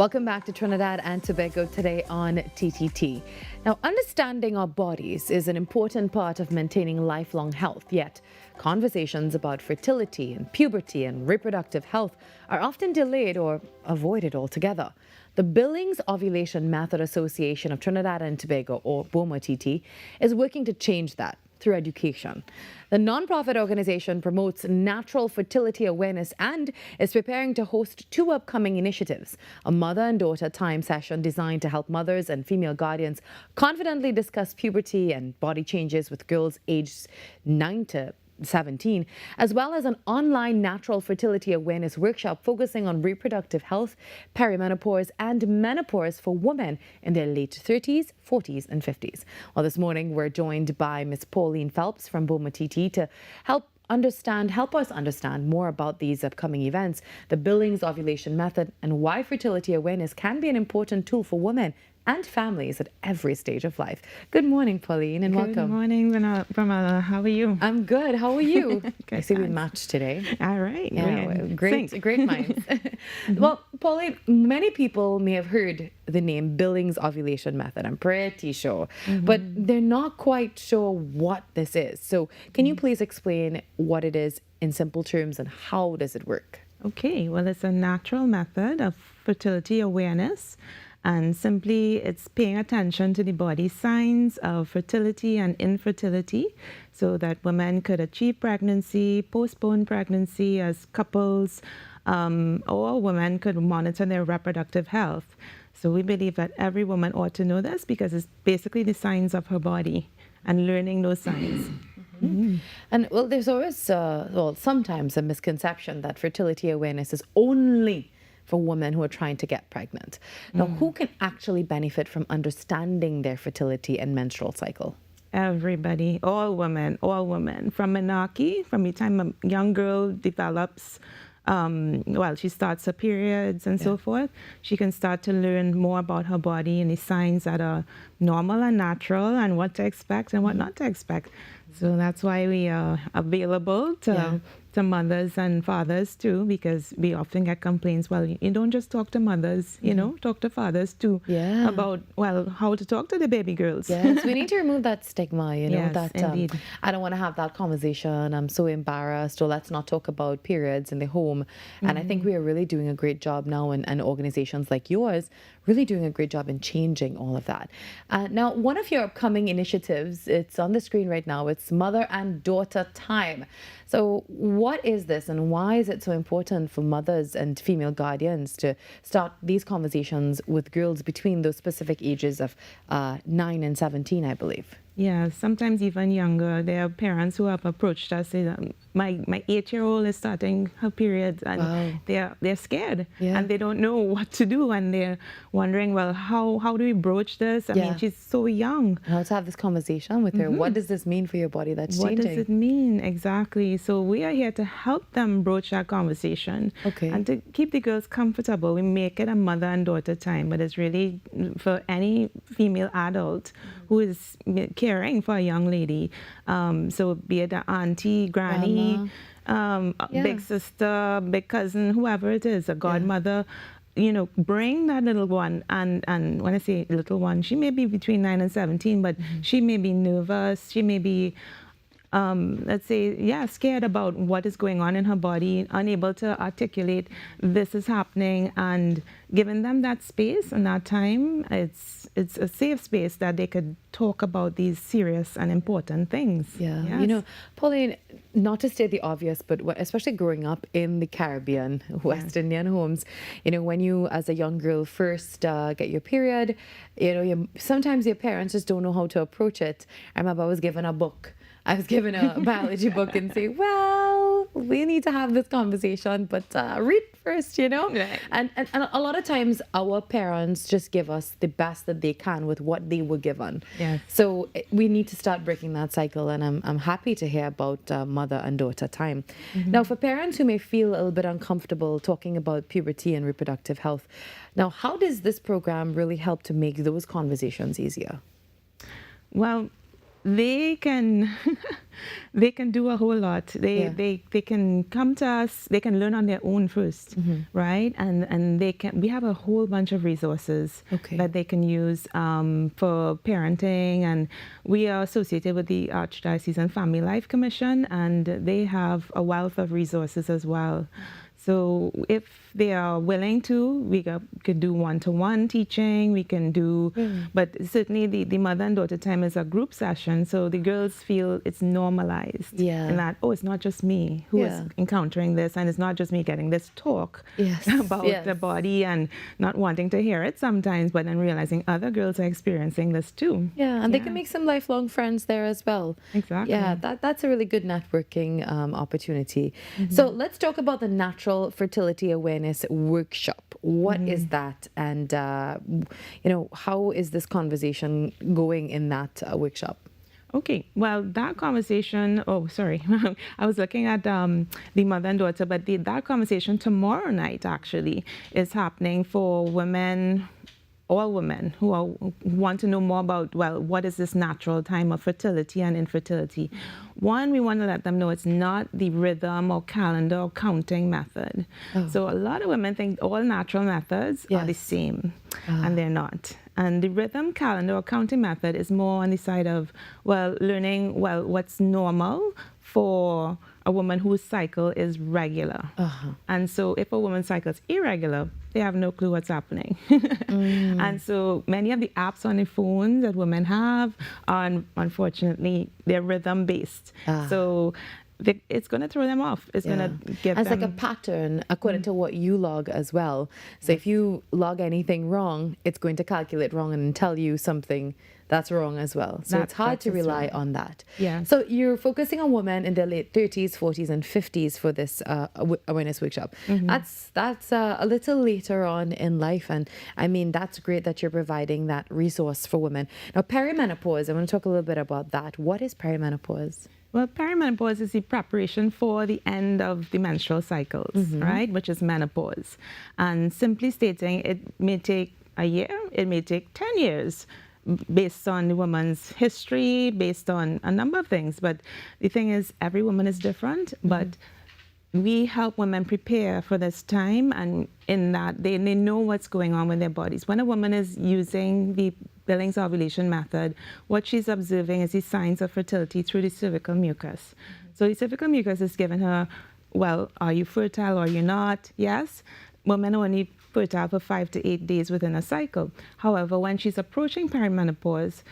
Welcome back to Trinidad and Tobago today on TTT. Now, understanding our bodies is an important part of maintaining lifelong health, yet conversations about fertility and puberty and reproductive health are often delayed or avoided altogether. The Billings Ovulation Method Association of Trinidad and Tobago, or BOMA-TT, is working to change that through education. The nonprofit organization promotes natural fertility awareness and is preparing to host two upcoming initiatives: a mother and daughter time session designed to help mothers and female guardians confidently discuss puberty and body changes with girls aged 9 to 17, as well as an online natural fertility awareness workshop focusing on reproductive health, perimenopause, and menopause for women in their late 30s, 40s, and 50s. Well, this morning we're joined by Ms. Pauline Phelps from BOMA-TT to help us understand more about these upcoming events, the Billings Ovulation Method, and why fertility awareness can be an important tool for women and families at every stage of life. Good morning, Pauline, and welcome. Good morning, Pramila. How are you? I'm good. How are you? Good, I see we thanks. matched today. All right. Yeah, great minds. Well, Pauline, many people may have heard the name Billings Ovulation Method. I'm pretty sure, but they're not quite sure what this is. So can you please explain what it is in simple terms and how does it work? Okay. Well, it's a natural method of fertility awareness. And simply, it's paying attention to the body signs of fertility and infertility so that women could achieve pregnancy, postpone pregnancy as couples, or women could monitor their reproductive health. So we believe that every woman ought to know this because it's basically the signs of her body and learning those signs. And well, there's always, sometimes a misconception that fertility awareness is only for women who are trying to get pregnant. Now, who can actually benefit from understanding their fertility and menstrual cycle? Everybody, all women, from menarche, from the time a young girl develops, she starts her periods and so forth, she can start to learn more about her body and the signs that are normal and natural and what to expect and what not to expect. So that's why we are available to mothers and fathers too, because we often get complaints, well, you don't just talk to mothers, talk to fathers too about, how to talk to the baby girls. Yes, we need to remove that stigma, Yes, that indeed. I don't want to have that conversation, I'm so embarrassed, or let's not talk about periods in the home. And I think we are really doing a great job now, and organizations like yours really doing a great job in changing all of that. Now, one of your upcoming initiatives, it's on the screen right now, it's Mother and Daughter Time. So what is this and why is it so important for mothers and female guardians to start these conversations with girls between those specific ages of 9 and 17, I believe? Yeah, sometimes even younger. There are parents who have approached us saying, my 8-year-old is starting her period, and they're scared and they don't know what to do, and they're wondering, well, how do we broach this? I mean, she's so young. How to have this conversation with her. What does this mean for your body that's What changing? does it mean? Exactly. So we are here to help them broach that conversation and to keep the girls comfortable. We make it a mother and daughter time, but it's really for any female adult who is caring for a young lady. So be it an auntie, granny, big sister, big cousin, whoever it is, a godmother, bring that little one. And when I say little one, she may be between 9 and 17, but she may be nervous. She may be, scared about what is going on in her body, unable to articulate this is happening, and giving them that space and that time, it's a safe space that they could talk about these serious and important things. Yeah. Yes. Pauline, not to state the obvious, but especially growing up in the Caribbean, West Indian homes, when you as a young girl first get your period, sometimes your parents just don't know how to approach it. I remember I was given a biology book and say, well, we need to have this conversation, but read first, Right. And a lot of times our parents just give us the best that they can with what they were given. Yes. So we need to start breaking that cycle, and I'm happy to hear about mother and daughter time. Now, for parents who may feel a little bit uncomfortable talking about puberty and reproductive health, now, how does this program really help to make those conversations easier? Well, they can they can do a whole lot. Yeah. They can come to us, they can learn on their own first, right? And they can, we have a whole bunch of resources Okay. that they can use for parenting, and we are associated with the Archdiocesan Family Life Commission, and they have a wealth of resources as well. So if they are willing to, we could do one-to-one teaching, we can do, but certainly the mother and daughter time is a group session, so the girls feel it's normalized. Yeah. And that, oh, it's not just me who is encountering this, and it's not just me getting this talk about the body and not wanting to hear it sometimes, but then realizing other girls are experiencing this too. Yeah, and they can make some lifelong friends there as well. Exactly. Yeah, that's a really good networking opportunity. So let's talk about the Natural Fertility Awareness Workshop. What is that? And, how is this conversation going in that workshop? Okay, well, that conversation, oh, sorry, I was looking at the mother and daughter, but that conversation tomorrow night actually is happening for women, all women who want to know more about, well, what is this natural time of fertility and infertility. One, we want to let them know it's not the rhythm or calendar or counting method. So a lot of women think all natural methods are the same, and they're not. And the rhythm, calendar, or counting method is more on the side of, learning, what's normal for a woman whose cycle is regular. And so if a woman's cycle is irregular, they have no clue what's happening. And so many of the apps on the phones that women have are, unfortunately, they're rhythm-based. So it's going to throw them off. It's going to get It's them... like a pattern according to what you log as well. So if you log anything wrong, it's going to calculate wrong and tell you something that's wrong as well. So it's hard to rely on that. Yeah. So you're focusing on women in their late 30s, 40s, and 50s for this awareness workshop. That's a little later on in life, and I mean that's great that you're providing that resource for women. Now, perimenopause. I want to talk a little bit about that. What is perimenopause? Well, perimenopause is the preparation for the end of the menstrual cycles, right? Which is menopause. And simply stating, it may take a year, it may take 10 years, based on the woman's history, based on a number of things. But the thing is, every woman is different, but we help women prepare for this time, and in that they know what's going on with their bodies. When a woman is using the Billings ovulation method, what she's observing is the signs of fertility through the cervical mucus. So the cervical mucus is giving her, well, are you fertile or are you not? Yes. Women are only fertile for 5 to 8 days within a cycle. However, when she's approaching perimenopause,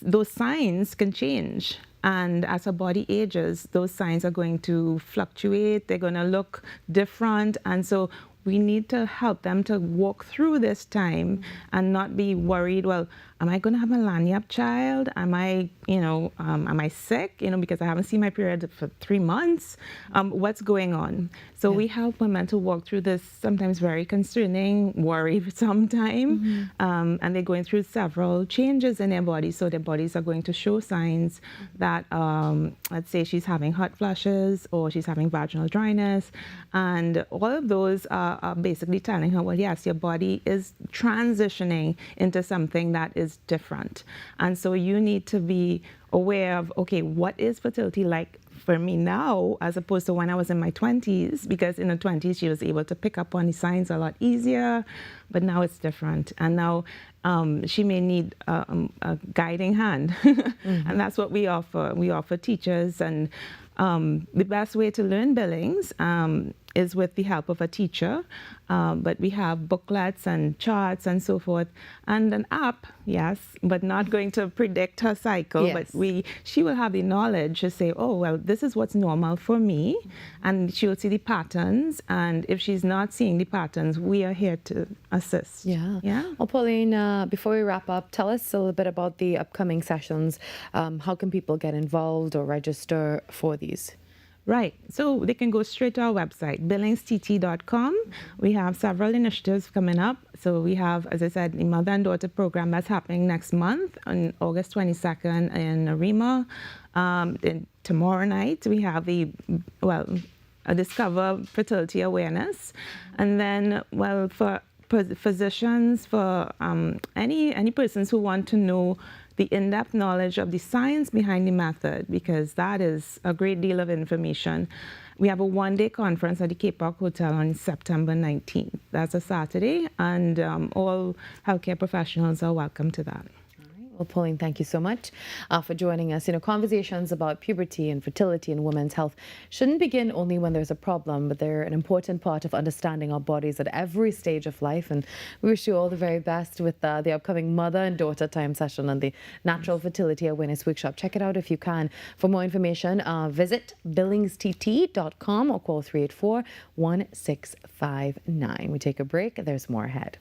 those signs can change. And as her body ages, those signs are going to fluctuate. They're going to look different. And so we need to help them to walk through this time and not be worried, well, am I going to have a lanyard child? Am I sick? Because I haven't seen my period for 3 months. What's going on? So we help women to walk through this sometimes very concerning worry for some time. And they're going through several changes in their bodies. So their bodies are going to show signs that, let's say she's having hot flushes or she's having vaginal dryness. And all of those are basically telling her, well, yes, your body is transitioning into something that is different. And so you need to be aware of, okay, what is fertility like for me now as opposed to when I was in my 20s? Because in the 20s, she was able to pick up on the signs a lot easier, but now it's different. And now she may need a guiding hand. And that's what we offer. We offer teachers, and the best way to learn Billings is with the help of a teacher, but we have booklets and charts and so forth, and an app, yes, but not going to predict her cycle, but she will have the knowledge to say, oh, well, this is what's normal for me, and she will see the patterns, and if she's not seeing the patterns, we are here to assist. Yeah. Yeah. Well, Pauline, before we wrap up, tell us a little bit about the upcoming sessions. How can people get involved or register for these? Right. So they can go straight to our website, billingstt.com. We have several initiatives coming up. So we have, as I said, the Mother and Daughter program that's happening next month on August 22nd in Arima. Then tomorrow night, we have a Discover Fertility Awareness. And then, for physicians, for any persons who want to know the in-depth knowledge of the science behind the method, because that is a great deal of information. We have a one-day conference at the Cape Park Hotel on September 19th. That's a Saturday, and all healthcare professionals are welcome to that. Well, Pauline, thank you so much for joining us. Conversations about puberty and fertility and women's health shouldn't begin only when there's a problem, but they're an important part of understanding our bodies at every stage of life. And we wish you all the very best with the upcoming mother and daughter time session and the Natural Fertility Awareness Workshop. Check it out if you can. For more information, visit billingstt.com or call 384-1659. We take a break. There's more ahead.